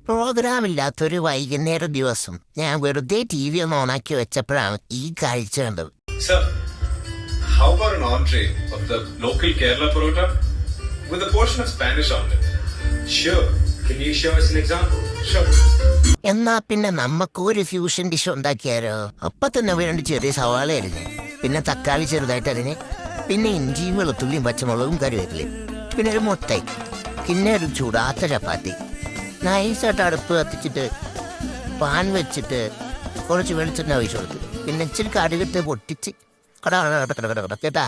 പ്രോഗ്രാമില്ലാത്തൊരു വൈകുന്നേര ദിവസം ഞാൻ വെറുതെ TV ഒന്ന് ഓണാക്കി വെച്ചപ്പോഴാണ് ഈ കാഴ്ച കണ്ടത്. Sir, how about an entree of the local Kerala parota with a portion of Spanish omelette? Sure. Can you show us an example? Sure. എന്നാ പിന്നെ നമുക്ക് ഒരു ഫ്യൂഷൻ ഡിഷ് ഉണ്ടാക്കിയാലോ? അപ്പൊ തന്നെ വേണ്ടി ചെറിയ സവാള അരിഞ്ഞ്, പിന്നെ തക്കാളി ചെറുതായിട്ട് അരിഞ്ഞ്, പിന്നെ ഇഞ്ചിയും വെളുത്തുള്ളിയും പച്ചമുളകും കറിവേപ്പിലയും, പിന്നെ ഒരു മുട്ടയും, പിന്നെ ഒരു ചൂടാത്ത ചപ്പാത്തി. നൈസായിട്ട് അടുപ്പ് കത്തിച്ചിട്ട് പാൻ വെച്ചിട്ട് കുറച്ച് വെളിച്ചെണ്ണ ഒഴിച്ചു കൊടുത്തു, പിന്നെ ഇച്ചിരി കടുകിട്ട് പൊട്ടിച്ച് കേട്ടാ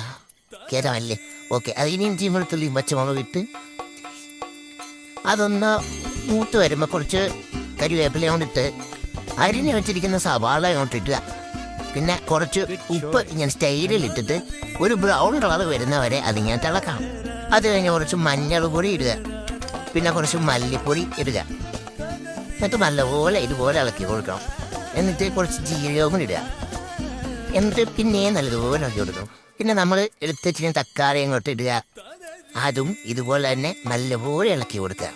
കേട്ടാമല്ലേ? ഓക്കെ. അതിന് ഇഞ്ചിയും വെളുത്തുള്ളിയും പച്ചമുളകും ഇട്ട് അതൊന്ന് മൂത്ത് വരുമ്പോൾ കുറച്ച് കരിവേപ്പില കൊണ്ടിട്ട് അരിഞ്ഞ് വെച്ചിരിക്കുന്ന സവാള കൊണ്ടിട്ട്, പിന്നെ കുറച്ച് ഉപ്പ് ഇങ്ങനെ സ്റ്റൈലിലിട്ടിട്ട് ഒരു ബ്രൗൺ കളർ വരുന്നവരെ അതിങ്ങനെ തിളക്കണം. അത് കഴിഞ്ഞ് കുറച്ച് മഞ്ഞൾ പൊടി ഇടുക, പിന്നെ കുറച്ച് മല്ലിപ്പൊടി ഇടുക. എന്നിട്ട് നല്ലപോലെ ഇതുപോലെ ഇളക്കി കൊടുക്കണം. എന്നിട്ട് കുറച്ച് ജീരകവും ഇടുക. എന്നിട്ട് പിന്നെ നല്ലതുപോലെ ഇളക്കി കൊടുക്കണം. പിന്നെ നമ്മൾ എടുത്തിട്ട് തക്കാളി അങ്ങോട്ട് ഇടുക. അതും ഇതുപോലെ തന്നെ നല്ലപോലെ ഇളക്കി കൊടുക്കുക.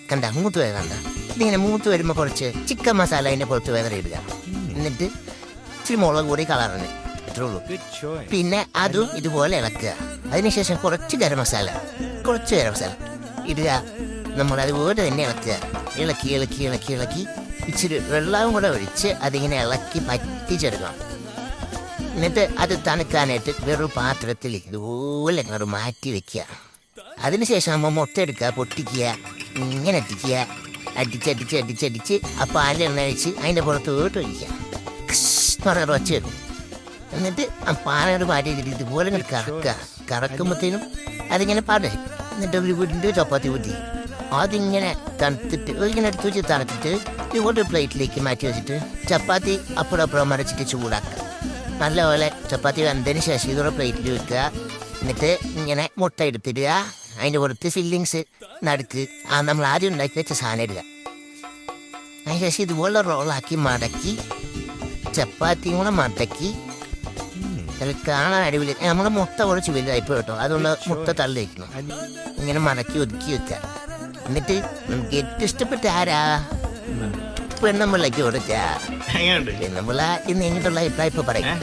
കണ്ട മൂത്ത് വരെ കണ്ട. ഇതിങ്ങനെ മൂത്ത് വരുമ്പോൾ കുറച്ച് ചിക്കൻ മസാല അതിൻ്റെ പുറത്ത് വേറെ ഇടുക. എന്നിട്ട് ഇച്ചിരി മുളക് കൂടി കളറിന് ഇത്രേ ഉള്ളൂ. പിന്നെ അതും ഇതുപോലെ ഇളക്കുക. അതിനുശേഷം കുറച്ച് ഗരം മസാല ഇടുക. നമ്മൾ അതുപോലെ തന്നെ ഇളക്കുക. ഇളക്കി ഇളക്കി ഇളക്കി ഇളക്കി ഇച്ചിരി വെള്ളവും കൂടെ ഒഴിച്ച് അതിങ്ങനെ ഇളക്കി പറ്റിച്ചെടുക്കണം. എന്നിട്ട് അത് തണുക്കാനായിട്ട് വേറൊരു പാത്രത്തിൽ ഇതുപോലെ അങ്ങോട്ട് മാറ്റി വെക്കുക. അതിനുശേഷം നമ്മൾ മുട്ട എടുക്കുക, പൊട്ടിക്കുക, ഇങ്ങനെ അടിക്കുക, അടിച്ചടിച്ച് ആ പാലെണ്ണ ഒഴിച്ച് അതിൻ്റെ പുറത്തോട്ട് ഒഴിക്കുക. പറഞ്ഞ ഒച്ച വെക്കും. എന്നിട്ട് ആ പാലയോട് പാടി ഇതുപോലെ ഇങ്ങനെ കറക്കുമ്പോഴത്തേനും അതിങ്ങനെ പാടേ. എന്നിട്ട് ഒരു വീടിൻ്റെ ചപ്പാത്തി കുത്തി അതിങ്ങനെ തണുത്തിട്ട് ഇങ്ങനെ എടുത്ത് വെച്ച് തണുത്തിട്ട് ഇങ്ങോട്ട് പ്ലേറ്റിലേക്ക് മാറ്റി വെച്ചിട്ട് ചപ്പാത്തി അപ്പുറം മരച്ചിട്ട് ചൂടാക്കുക. നല്ലപോലെ ചപ്പാത്തി വെന്തതിന് ശേഷം ഇതൊരു പ്ലേറ്റിൽ വെക്കുക. എന്നിട്ട് ഇങ്ങനെ മുട്ട എടുത്തിടുക. അതിൻ്റെ പുറത്ത് ഫില്ലിങ്സ് നടുക്ക് നമ്മൾ ആദ്യം ഉണ്ടാക്കി വെച്ച സാധനം ഇടുക. അതിന് ശേഷം ഇതുപോലെ റോളാക്കി മടക്കി ചപ്പാത്തിയും കൂടെ മടക്കി കാണാൻ അടിപൊളി. നമ്മുടെ മുട്ട കുറച്ച് വലുതായിപ്പോൾ കേട്ടോ, അതുകൊണ്ട് മുട്ട തള്ളി വയ്ക്കണം. ഇങ്ങനെ മടക്കി ഒതുക്കി വെക്കുക. എന്നിട്ട് നമുക്ക് ഏറ്റവും ഇഷ്ടപ്പെട്ട ആരാ? പെണ്ണമ്പിള്ളക്ക് കൊടുക്ക. പെണ്ണമ്പിള്ള ഇന്ന് എങ്ങിട്ടുള്ള അഭിപ്രായം ഇപ്പൊ പറയും.